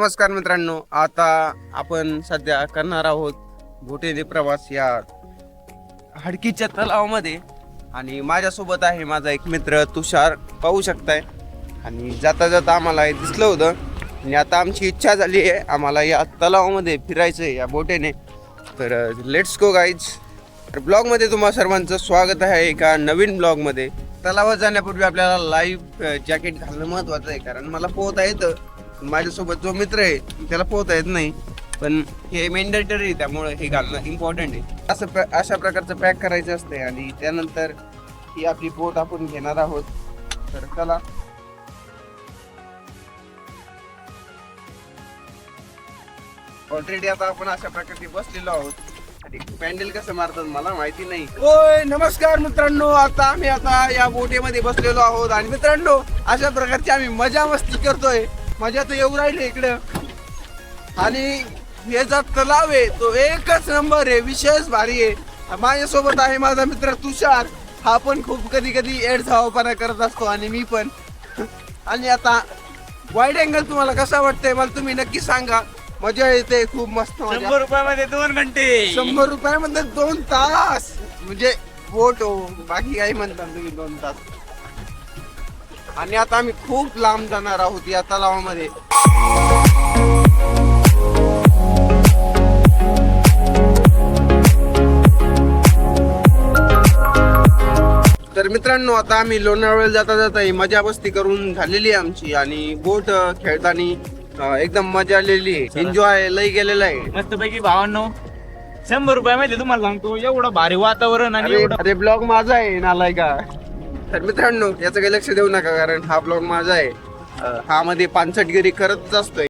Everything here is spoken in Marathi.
नमस्कार मित्रांनो, आता आपण सध्या करणार आहोत बोटीने प्रवास या हडकीच्या तलावामध्ये. आणि माझ्यासोबत आहे माझा एक मित्र तुषार, पाहू शकताय. आणि जाता जाता आम्हाला हे दिसलं होतं आणि आता आमची इच्छा झाली आहे आम्हाला या तलावामध्ये फिरायचं आहे या बोटीने. तर लेट्स गो गाईज. तर ब्लॉगमध्ये तुम्हा सर्वांचं स्वागत आहे एका नवीन ब्लॉगमध्ये. तलावात जाण्यापूर्वी आपल्याला लाईव्ह जॅकेट घालणं महत्त्वाचं आहे, कारण मला पोहता येतं, माझ्यासोबत जो मित्र आहे त्याला पोहता येत नाही. पण हे मॅन्डेटरी आहे, त्यामुळे हे घालणं इम्पॉर्टंट आहे. अशा प्रकारचं पॅक करायचं असते. आणि त्यानंतर ही आपली बोट आपण घेणार आहोत. तर चला. ऑलरेडी आता आपण अशा प्रकारे बसलेलो आहोत. पॅन्डल कसं मारतात मला माहिती नाही. ओय नमस्कार मित्रांनो, आता या बोटीमध्ये बसलेलो आहोत. आणि मित्रांनो, अशा प्रकारची आम्ही मजा मस्ती करतोय. मजा तर येऊ राहिली इकडं. आणि हे जो तलाव आहे तो एकच नंबर आहे, विशेष भारी आहे. माझ्यासोबत आहे माझा मित्र तुषार. हा पण खूप कधी कधी एडझावपणा करत असतो आणि मी पण. आणि आता वाईड अँगल तुम्हाला कसा वाटतंय मला तुम्ही नक्की सांगा. मजा येते, खूप मस्त मजा. 100 रुपयामध्ये 2 घंटे. 100 रुपयामध्ये 2 तास म्हणजे बोट हो, बाकी काही म्हणता तुम्ही 2 तास. आणि आता आम्ही खूप लांब जाणार आहोत या तलावामध्ये. तर मित्रांनो, आता आम्ही लोणावळ्याला जाता जाता ही मजा मस्ती करून झालेली आहे आमची. आणि बोट खेळताना एकदम मजा आलेली आहे, एन्जॉय लई गेलेला आहे. मस्त पैकी भावांनो, 100 रुपयामध्ये तुम्हाला सांगतो एवढं भारी वातावरण आणि एवढं. अरे ब्लॉग माझा आहे नालाय का. तर मित्रांनो, याचं काही लक्ष देऊ नका, कारण हा ब्लॉग माझा आहे. हा मध्ये पानसटगिरी करतच असतोय.